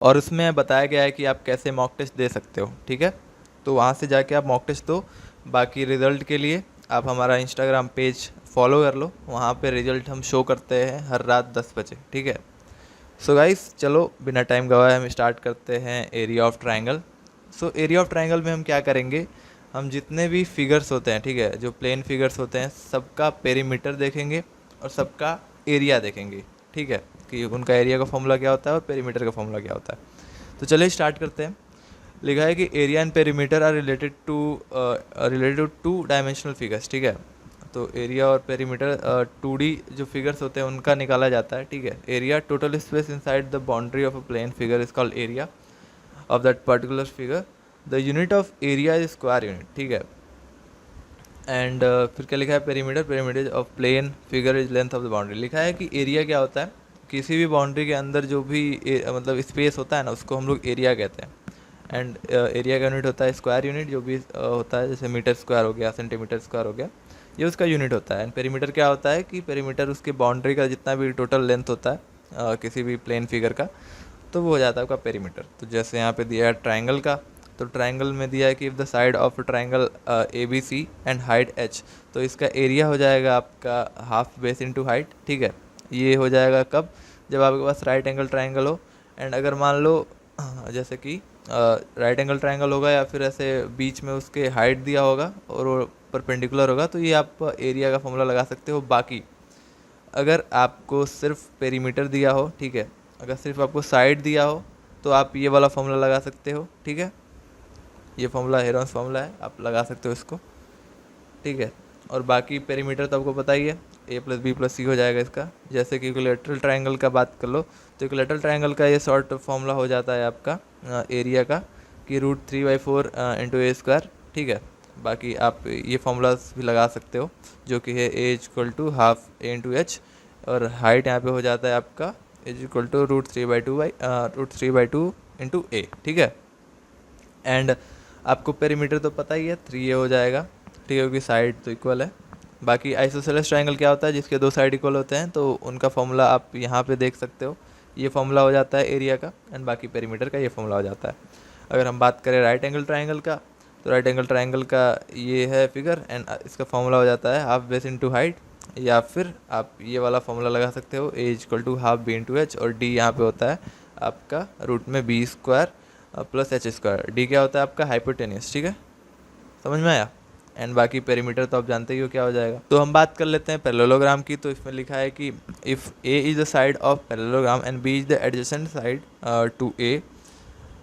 और उसमें बताया गया है कि आप कैसे मॉक टेस्ट दे सकते हो, ठीक है। तो वहाँ से जाके आप मॉक टेस्ट दो। बाकी रिज़ल्ट के लिए आप हमारा इंस्टाग्राम पेज फॉलो कर लो, वहाँ पे रिज़ल्ट हम शो करते हैं हर रात 10 बजे, ठीक है। सो गाइस, चलो बिना टाइम गवाए हम स्टार्ट करते हैं area of triangle. So area of triangle में हम क्या करेंगे, हम जितने भी फिगर्स होते हैं, ठीक है, जो प्लेन फिगर्स होते हैं, सबका पेरीमीटर देखेंगे और सबका एरिया देखेंगे, ठीक है, कि उनका एरिया का फॉर्मूला क्या होता है और पेरीमीटर का फॉर्मूला क्या होता है। तो चलिए स्टार्ट करते हैं। लिखा है कि area and perimeter are related to dimensional figures, ठीक है। तो एरिया और पेरीमीटर 2D जो फिगर्स होते हैं उनका निकाला जाता है, ठीक है। Area total space inside the boundary of a plane figure is called area of that particular figure. The unit of area is square unit, ठीक है। एंड फिर क्या लिखा है, perimeter perimeter of plane figure is length of the boundary. लिखा है कि area क्या होता है, किसी भी बाउंड्री के अंदर जो भी मतलब स्पेस होता है ना, उसको हम लोग एरिया कहते हैं। एंड एरिया का यूनिट होता है स्क्वायर यूनिट, जो भी होता है, जैसे मीटर स्क्वायर हो गया, सेंटीमीटर स्क्वायर हो गया, ये उसका यूनिट होता है। एंड पेरीमीटर क्या होता है कि पेरीमीटर उसके बाउंड्री का जितना भी टोटल लेंथ होता है किसी भी प्लेन फिगर का, तो वो हो जाता है आपका पेरीमीटर। तो जैसे यहाँ पे दिया है ट्राइंगल का, तो ट्राइंगल में दिया है कि if the side of triangle A B C and height H, तो इसका एरिया हो जाएगा आपका हाफ बेस इनटू हाइट, ठीक है। ये हो जाएगा कब, जब आपके पास राइट एंगल ट्राइंगल हो। एंड अगर मान लो जैसे कि राइट एंगल ट्राइंगल होगा या फिर ऐसे बीच में उसके हाइट दिया होगा और वो परपेंडिकुलर होगा, तो ये आप एरिया का फॉर्मूला लगा सकते हो। बाकी अगर आपको सिर्फ पेरीमीटर दिया हो, ठीक है, अगर सिर्फ आपको साइड दिया हो, तो आप ये वाला फॉर्मूला लगा सकते हो, ठीक है। ये फॉर्मूला हेरोन्स फॉर्मूला है, आप लगा सकते हो इसको, ठीक है। और बाकी पेरीमीटर तो आपको पता ही है, ए प्लस बी प्लस सी हो जाएगा इसका। जैसे कि इक्विलैटरल ट्रायंगल का बात कर लो, तो इक्विलैटरल ट्रायंगल का ये शॉर्ट फॉर्मूला हो जाता है आपका एरिया का, कि √3/4 इंटू ए स्क्वायर, ठीक है। बाकी आप ये फार्मूलाज भी लगा सकते हो, जो कि है A equal to half A into H, और हाइट यहाँ पे हो जाता है आपका as equal to √3/2 into A, ठीक है। एंड आपको पेरीमीटर तो पता ही है, 3a हो जाएगा, ठीक है, क्योंकि साइड तो इक्वल है। बाकी आइसोसेलेस ट्रायंगल क्या होता है, जिसके दो साइड इक्वल होते हैं, तो उनका फॉर्मूला आप यहाँ पे देख सकते हो। ये फॉर्मूला हो जाता है एरिया का, एंड बाकी पेरीमीटर का ये फॉर्मूला हो जाता है। अगर हम बात करें राइट एंगल ट्रायंगल का, तो राइट एंगल ट्रायंगल का ये है फिगर, एंड इसका फॉर्मूला हो जाता है हाफ बेस इंटू हाइट, या फिर आप ये वाला फॉर्मूला लगा सकते हो, A equal to half B into H, और डी यहाँ पे होता है आपका रूट में B square plus H square. D क्या होता है आपका हाइपोटेनियस, ठीक है, समझ में आया। एंड बाकी पेरीमीटर तो आप जानते ही हो क्या हो जाएगा। तो हम बात कर लेते हैं पैरेललोग्राम की। तो इसमें लिखा है कि if A is the side of parallelogram and B is the adjacent side to A,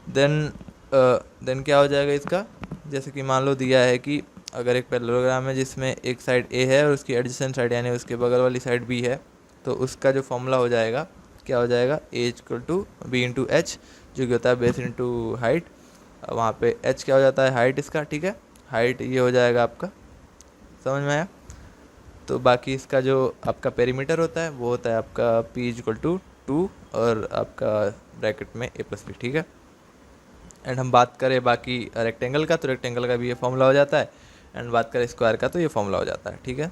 then क्या हो जाएगा इसका। जैसे कि मान लो दिया है कि अगर एक पैरेललोग्राम है जिसमें एक साइड ए है और उसकी एडजेसेंट साइड यानी उसके बगल वाली साइड बी है, तो उसका जो फॉर्मूला हो जाएगा क्या हो जाएगा, A equal to B into H, जो कि होता है बेस इंटू हाइट। वहाँ पे एच क्या हो जाता है, हाइट इसका, ठीक है, हाइट ये हो जाएगा आपका, समझ में आया। तो बाकी इसका जो आपका पेरीमीटर होता है वो होता है आपका पी इक्वल टू 2 और आपका ब्रैकेट में ए प्लस बी, ठीक है। एंड हम बात करें बाकी रेक्टेंगल का, तो रेक्टेंगल का भी ये फॉर्मूला हो जाता है। एंड बात करें स्क्वायर का, तो ये फॉर्मूला हो जाता है, ठीक है।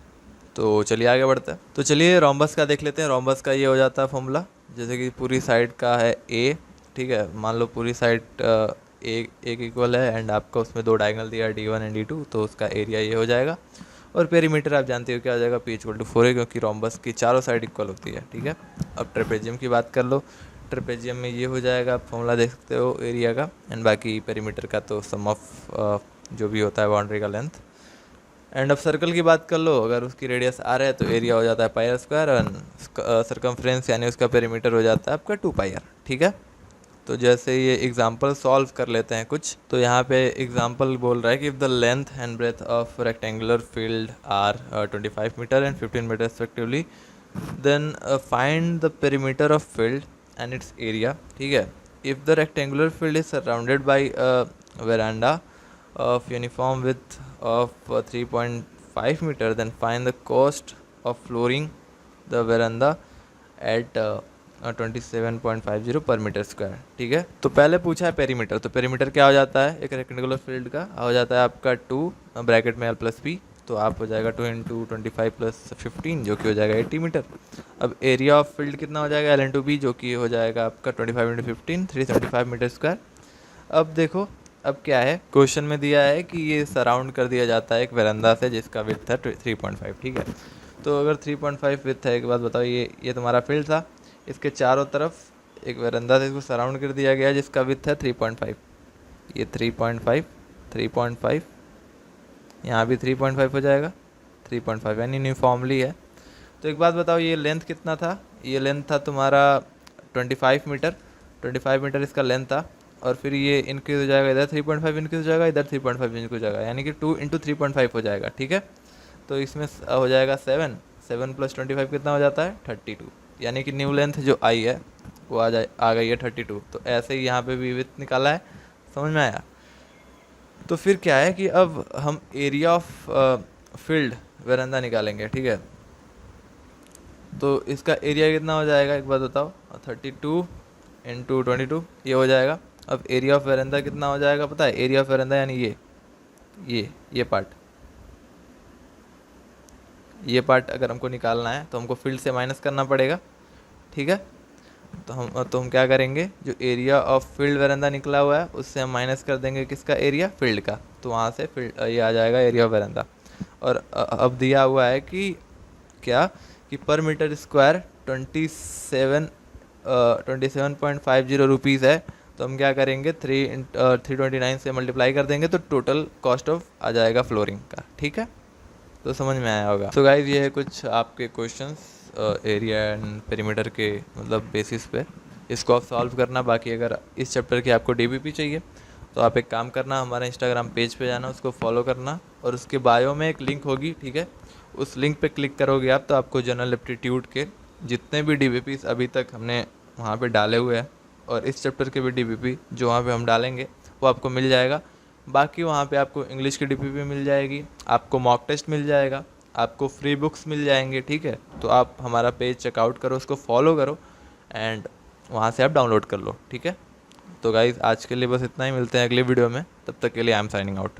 तो चलिए आगे बढ़ते हैं। तो चलिए रोम्बस का देख लेते हैं। रोम्बस का ये हो जाता है फॉर्मूला, जैसे कि पूरी साइड का है ए, ठीक है, मान लो पूरी साइड एक इक्वल है, एंड आपका उसमें दो डायगोनल दिया है D1 एंड D2, तो उसका एरिया ये हो जाएगा। और पेरीमीटर आप जानते हो क्या हो जाएगा, पी इक्वल टू 4 है, क्योंकि रोम्बस की चारों साइड इक्वल होती है, ठीक है। अब ट्रेपेजियम की बात कर लो, ट्रेपेजियम में ये हो जाएगा, आप फॉर्मूला देख सकते हो एरिया का, एंड बाकी पेरीमीटर का तो सम ऑफ जो भी होता है बाउंड्री का लेंथ। एंड अब सर्कल की बात कर लो, अगर उसकी रेडियस आर है तो एरिया हो जाता है पाई आर स्क्वायर, एंड सर्कमफ्रेंस यानी उसका पेरीमीटर हो जाता है आपका 2 पाई आर, ठीक है। तो जैसे ये एग्जांपल सॉल्व कर लेते हैं कुछ। तो यहाँ पे एग्जांपल बोल रहा है कि if the length and breadth of rectangular field are 25 metre and 15 metre respectively, then find the perimeter of field and its area, ठीक है। If the rectangular field is surrounded by veranda of uniform width of 3.5 meter, then find the cost of flooring the veranda at 27.50 पर metre square, ठीक है। तो पहले पूछा है perimeter, तो पेरीमीटर क्या हो जाता है, एक रेक्टेंगुलर फील्ड का हो जाता है आपका 2 ब्रैकेट में L प्लस बी, तो आप हो जाएगा 2 इंटू 25 प्लस 15 जो कि हो जाएगा 80 मीटर। अब एरिया ऑफ फील्ड कितना हो जाएगा L/B जो कि हो जाएगा आपका 25 इंटू 15 375 मीटर स्क्वायर। अब देखो अब क्या है, क्वेश्चन में दिया है कि ये सराउंड कर दिया जाता है एक वरांदा से जिसका विड्थ है 3.5, ठीक है। तो अगर 3.5 विड्थ है, एक बात बताओ, ये तुम्हारा फील्ड था, इसके चारों तरफ एक वरांदा से इसको सराउंड कर दिया गया जिसका विड्थ है 3.5। ये 3.5 यहाँ भी 3.5 हो जाएगा, 3.5 यानी यूनिफॉर्मली है। तो एक बात बताओ, ये लेंथ कितना था? ये लेंथ था तुम्हारा 25 मीटर, 25 मीटर इसका लेंथ था। और फिर ये इंक्रीज हो जाएगा, इधर 3.5 इंक्रीज हो जाएगा, इधर 3.5 इंक्रीज हो जाएगा, यानी कि 2 इंटू 3.5 हो जाएगा, ठीक है। तो इसमें हो जाएगा 7 प्लस 25 कितना हो जाता है 32, यानी कि न्यू लेंथ जो आई है वो आ गई है 32। तो ऐसे ही यहाँ पे भी विड्थ निकाला है, समझ में आया। तो फिर क्या है कि अब हम एरिया ऑफ फील्ड वरांदा निकालेंगे, ठीक है। तो इसका एरिया कितना हो जाएगा एक बात बताओ, 32 इंटू 22 ये हो जाएगा। अब एरिया ऑफ वरांदा कितना हो जाएगा पता है? एरिया ऑफ वरांदा यानी ये पार्ट अगर हमको निकालना है तो हमको फील्ड से माइनस करना पड़ेगा, ठीक है। तो हम क्या करेंगे, जो एरिया ऑफ फील्ड वरांदा निकला हुआ है उससे हम माइनस कर देंगे किसका? एरिया फील्ड का। तो वहाँ से फील्ड ये आ जाएगा एरिया ऑफ वरांदा। और अब दिया हुआ है कि क्या कि पर मीटर स्क्वायर 27.50 रुपीज़ है। तो हम क्या करेंगे, 329 से मल्टीप्लाई कर देंगे तो टोटल कॉस्ट ऑफ आ जाएगा फ्लोरिंग का, ठीक है। तो समझ में आया होगा। तो गाइज ये है कुछ आपके क्वेश्चंस एरिया एंड पेरीमीटर के मतलब बेसिस पे, इसको आप सॉल्व करना। बाकी अगर इस चैप्टर की आपको डीबीपी चाहिए तो आप एक काम करना, हमारे इंस्टाग्राम पेज पे जाना, उसको फॉलो करना और उसके बायो में एक लिंक होगी, ठीक है। उस लिंक पे क्लिक करोगे आप तो आपको जनरल एप्टीट्यूड के जितने भी डीबीपी अभी तक हमने वहाँ पे डाले हुए हैं और इस चैप्टर के भी डीबीपी जो वहाँ पे हम डालेंगे वो आपको मिल जाएगा। बाकी वहाँ पे आपको इंग्लिश की डीबीपी मिल जाएगी, आपको मॉक टेस्ट मिल जाएगा, आपको फ्री बुक्स मिल जाएंगे, ठीक है। तो आप हमारा पेज चेकआउट करो, उसको फॉलो करो एंड वहाँ से आप डाउनलोड कर लो, ठीक है। तो गाइज़ आज के लिए बस इतना ही, मिलते हैं अगले वीडियो में, तब तक के लिए आई एम साइनिंग आउट।